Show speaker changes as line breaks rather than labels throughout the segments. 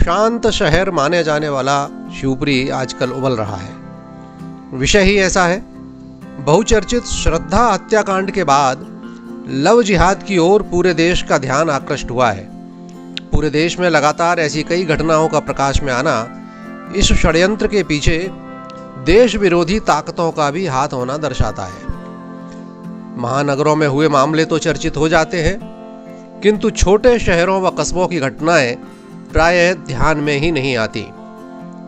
शांत शहर माने जाने वाला शिवपुरी आजकल उबल रहा है। विषय ही ऐसा है। बहुचर्चित श्रद्धा हत्याकांड के बाद लव जिहाद की ओर पूरे देश का ध्यान आकृष्ट हुआ है। पूरे देश में लगातार ऐसी कई घटनाओं का प्रकाश में आना इस षड्यंत्र के पीछे देश विरोधी ताकतों का भी हाथ होना दर्शाता है। महानगरों में हुए मामले तो चर्चित हो जाते हैं, किंतु छोटे शहरों व कस्बों की घटनाएं प्रायः ध्यान में ही नहीं आती,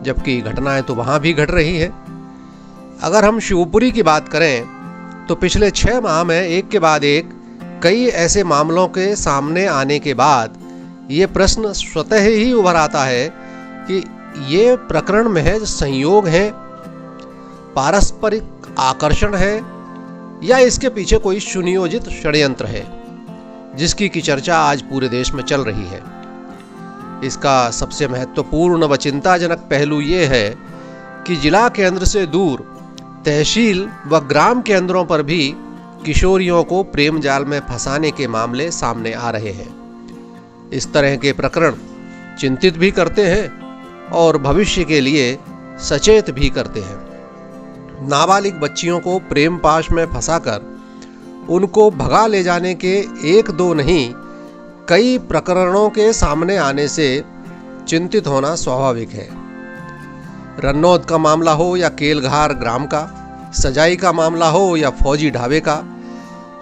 जबकि घटनाएं तो वहां भी घट रही है। अगर हम शिवपुरी की बात करें तो पिछले 6 माह में एक के बाद एक कई ऐसे मामलों के सामने आने के बाद ये प्रश्न स्वतः ही उभर आता है कि ये प्रकरण महज संयोग है, पारस्परिक आकर्षण है, या इसके पीछे कोई सुनियोजित षड्यंत्र है, जिसकी की चर्चा आज पूरे देश में चल रही है। इसका सबसे महत्वपूर्ण व चिंताजनक पहलू ये है कि जिला केंद्र से दूर तहसील व ग्राम केंद्रों पर भी किशोरियों को प्रेम जाल में फंसाने के मामले सामने आ रहे हैं। इस तरह के प्रकरण चिंतित भी करते हैं और भविष्य के लिए सचेत भी करते हैं। नाबालिग बच्चियों को प्रेम पाश में फंसाकर उनको भगा ले जाने के 1-2 नहीं, कई प्रकरणों के सामने आने से चिंतित होना स्वाभाविक है। रन्नौद का मामला हो या केलघार ग्राम का, सजाई का मामला हो या फौजी ढाबे का,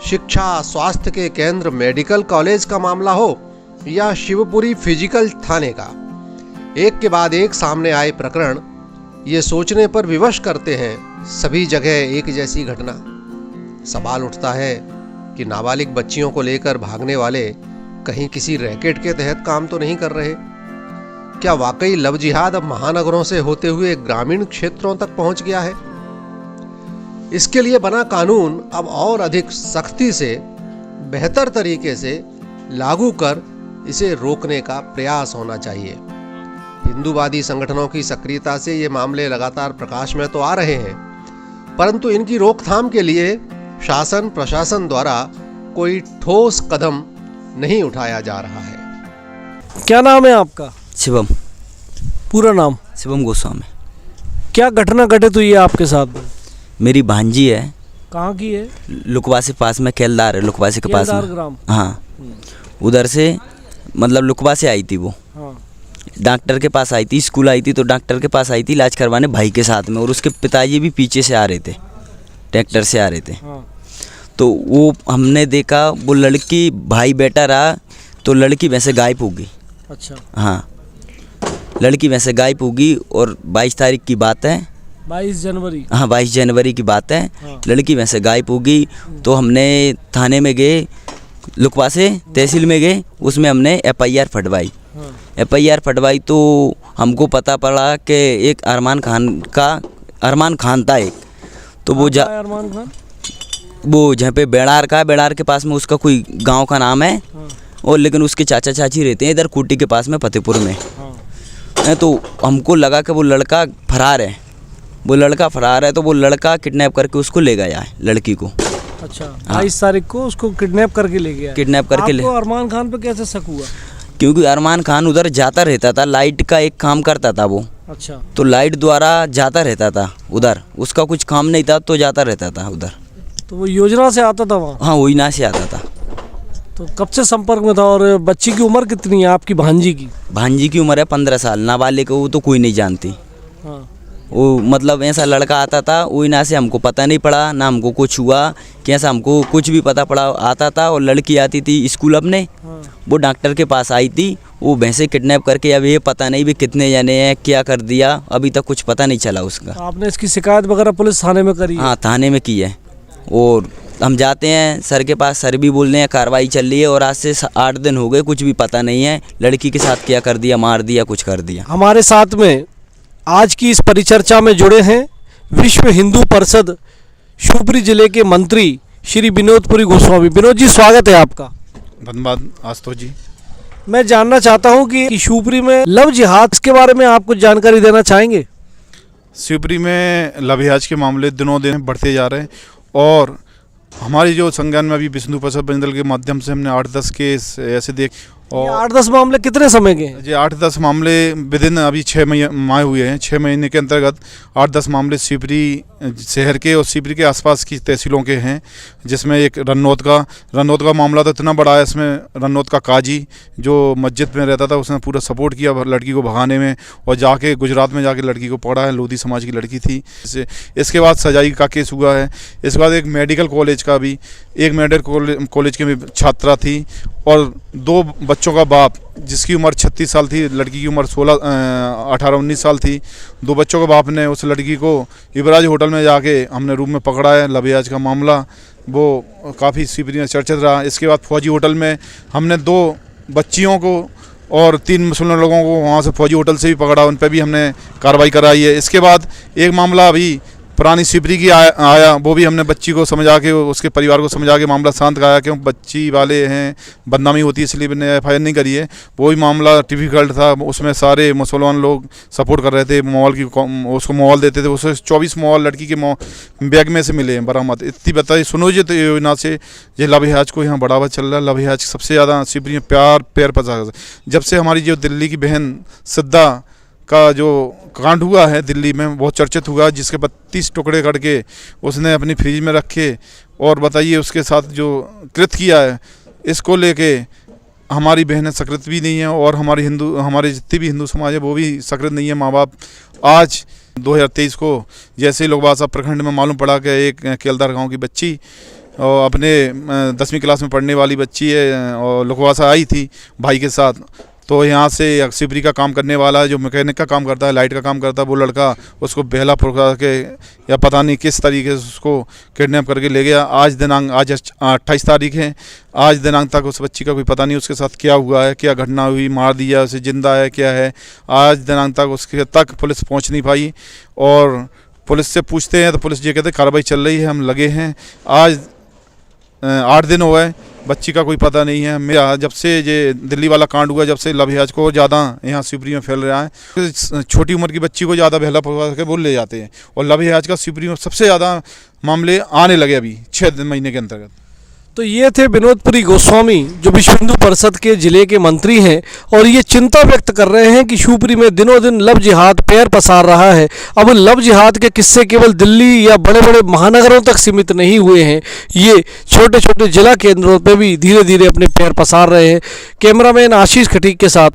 शिक्षा स्वास्थ्य के केंद्र मेडिकल कॉलेज का मामला हो या शिवपुरी फिजिकल थाने का, एक के बाद एक सामने आए प्रकरण ये सोचने पर विवश करते हैं सभी जगह एक जैसी घटना। सवाल उठता है कि नाबालिग बच्चियों को लेकर भागने वाले कहीं किसी रैकेट के तहत काम तो नहीं कर रहे? क्या वाकई लव जिहाद अब महानगरों से होते हुए ग्रामीण क्षेत्रों तक पहुंच गया है? इसके लिए बना कानून अब और अधिक सख्ती से, बेहतर तरीके से लागू कर इसे रोकने का प्रयास होना चाहिए। हिंदूवादी संगठनों की सक्रियता से ये मामले लगातार प्रकाश में तो आ रहे हैं, परंतु इनकी रोकथाम के लिए शासन प्रशासन द्वारा कोई ठोस कदम नहीं उठाया जा रहा है।
क्या नाम है आपका?
शिवम।
पूरा नाम?
शिवम गोस्वामी।
क्या घटना घटित हुई है आपके साथ में?
मेरी भांजी है।
कहाँ की है?
लुकवासी पास में, केलदार है लुकवासी के पास में।
ग्राम।
हाँ, उधर से मतलब लुकवा से आई थी वो।
हाँ।
डॉक्टर के पास आई थी, स्कूल आई थी तो डॉक्टर के पास आई थी इलाज करवाने भाई के साथ में, और उसके पिताजी भी पीछे से आ रहे थे, ट्रैक्टर से आ रहे थे।
हाँ।
तो वो हमने देखा, वो लड़की भाई बैठा रहा तो लड़की वैसे गायब हो गई।
अच्छा।
हाँ, लड़की वैसे गायब हो गई और 22 तारीख की बात है।
22 जनवरी?
हाँ, 22 जनवरी की बात है।
हाँ।
लड़की वैसे गायब हो गई तो हमने थाने में गए, लुकवा से तहसील में गए, उसमें हमने FIR फटवाई।
हाँ।
FIR फटवाई तो हमको पता पड़ा कि एक अरमान खान था एक, तो वो
अरमान खान
वो जहाँ पे बेड़ार के पास में उसका कोई गांव का नाम है।
हाँ।
और लेकिन उसके चाचा चाची रहते हैं इधर खूटी के पास में फतेहपुर में।
हाँ।
तो हमको लगा कि वो लड़का फरार है, तो वो लड़का किडनैप करके उसको ले गया है, लड़की को।
अच्छा। 22 तारीख को उसको किडनैप करके ले गया?
किडनैप करके ले।
आपको अरमान खान पे कैसे शक हुआ?
क्योंकि अरमान खान उधर जाता रहता था, लाइट का एक काम करता था वो।
अच्छा।
तो लाइट द्वारा जाता रहता था उधर, उसका कुछ काम नहीं था तो जाता रहता था उधर।
तो वो योजना से आता था वहाँ?
हाँ, वही ना से आता था।
तो कब से संपर्क में था? और बच्ची की उम्र कितनी है आपकी भांजी की?
भांजी की उम्र है 15 साल। नाबालिग को वो तो कोई नहीं जानती।
हाँ।
वो मतलब ऐसा लड़का आता था, वही ना से हमको पता नहीं पड़ा, ना हमको कुछ हुआ कि ऐसा हमको कुछ भी पता पड़ा। आता था और लड़की आती थी स्कूल अपने।
हाँ।
वो डॉक्टर के पास आई थी, वो भैंसे किडनैप करके, अब ये पता नहीं भी कितने जने हैं, क्या कर दिया, अभी तक कुछ पता नहीं चला उसका।
तो आपने इसकी शिकायत वगैरह पुलिस थाने में करी?
हाँ, थाने में की है। और हम जाते हैं सर के पास, सर भी बोल रहे हैं कार्रवाई चल रही है, और आज से 8 दिन हो गए, कुछ भी पता नहीं है लड़की के साथ क्या कर दिया, मार दिया, कुछ कर दिया।
हमारे साथ में आज की इस परिचर्चा में जुड़े हैं विश्व हिंदू परिषद शिवपुरी जिले के मंत्री श्री विनोदपुरी गोस्वामी। विनोद जी, स्वागत है आपका।
धन्यवाद आशुतोष जी।
मैं जानना चाहता हूं कि शिवपुरी में लव जिहाद के बारे में आप कुछ जानकारी देना चाहेंगे?
शिवपुरी में लव जिहाद के मामले दिनों दिन बढ़ते जा रहे हैं, और हमारी जो संज्ञान में अभी विष्णु प्रसाद बंदल के माध्यम से हमने 8-10 केस ऐसे देख,
ये 8-10 मामले कितने समय के हैं?
जी 8-10 मामले विदिन अभी 6 माह हुए हैं। 6 महीने के अंतर्गत 8-10 मामले शिवपुरी शहर के और शिवपुरी के आसपास की तहसीलों के हैं, जिसमें एक रन्नौत का मामला तो इतना बड़ा है। इसमें रन्नौत का काजी जो मस्जिद में रहता था, उसने पूरा सपोर्ट किया लड़की को भगाने में और जाके गुजरात में जाके लड़की को पकड़ा है। लोधी समाज की लड़की थी। इसके बाद सजाई का केस हुआ है। इसके बाद एक मेडिकल कॉलेज की भी छात्रा थी और 2 बच्चों का बाप, जिसकी उम्र 36 साल थी, लड़की की उम्र 18-19 साल थी। 2 बच्चों के बाप ने उस लड़की को युवराज होटल में जाके हमने रूम में पकड़ा है। लव्याज का मामला वो काफ़ी शिवपुरी में चर्चित रहा। इसके बाद फौजी होटल में हमने 2 बच्चियों को और 3 मुसलमान लोगों को वहाँ से फौजी होटल से भी पकड़ा, उन पर भी हमने कार्रवाई कराई है। इसके बाद एक मामला अभी पुरानी शिवपुरी की आया, वो भी हमने बच्ची को समझा के, उसके परिवार को समझा के मामला शांत कराया, क्योंकि बच्ची वाले हैं बदनामी होती है, इसलिए मैंने FIR नहीं करी है। वो भी मामला डिफिकल्ट था। उसमें सारे मुसलमान लोग सपोर्ट कर रहे थे। उसको मोबाइल देते थे। उसे 24 मोबाइल लड़की के बैग में से मिले हैं बरामद। इतनी बताइए सुनियोजित योजना से ये लव्याज को यहाँ बढ़ावा चल रहा है। लव्याज सबसे ज़्यादा शिवपुरी में पैर पसार। जब से हमारी जो दिल्ली की बहन सिद्धा का जो कांड हुआ है दिल्ली में, बहुत चर्चित हुआ, जिसके 32 टुकड़े करके उसने अपनी फ्रिज में रखे और बताइए उसके साथ जो कृत किया है, इसको लेके हमारी बहनें सकृत भी नहीं है और हमारे जितने भी हिंदू समाज है वो भी सकृत नहीं है। माँ बाप आज 2023 को जैसे लोकबासा प्रखंड में मालूम पड़ा कि एक केलदार गाँव की बच्ची और अपने 10वीं क्लास में पढ़ने वाली बच्ची है और लोकवासा आई थी भाई के साथ, तो यहाँ से शिवपुरी का काम करने वाला है, जो मैकेनिक का काम करता है, लाइट का काम करता है, वो लड़का उसको बहला फुसला के या पता नहीं किस तरीके से उसको किडनैप करके ले गया। आज 28 तारीख है। आज दिनांक तक उस बच्ची का कोई पता नहीं उसके साथ क्या हुआ है, क्या घटना हुई, मार दिया उसे, जिंदा है, क्या है। आज दिनांक तक उसके तक पुलिस पहुँच नहीं पाई और पुलिस से पूछते हैं तो पुलिस ये कहते कार्रवाई चल रही है, हम लगे हैं। आज 8 दिन हो गए, बच्ची का कोई पता नहीं है। मेरा जब से ये दिल्ली वाला कांड हुआ, जब से लव्याज को ज़्यादा यहाँ शिवपुरी में फैल रहा है। छोटी उम्र की बच्ची को ज़्यादा बहला फुसला के बोल ले जाते हैं और लव्याज का शिवपुरी में सबसे ज़्यादा मामले आने लगे अभी 6 महीने के अंतर्गत।
तो ये थे विनोदपुरी गोस्वामी, जो विश्व हिंदू परिषद के जिले के मंत्री हैं, और ये चिंता व्यक्त कर रहे हैं कि शिवपुरी में दिनों दिन लव जिहाद पैर पसार रहा है। अब लव जिहाद के किस्से केवल दिल्ली या बड़े बड़े महानगरों तक सीमित नहीं हुए हैं, ये छोटे छोटे जिला केंद्रों पर भी धीरे धीरे अपने पैर पसार रहे हैं। कैमरामैन आशीष खटीक के साथ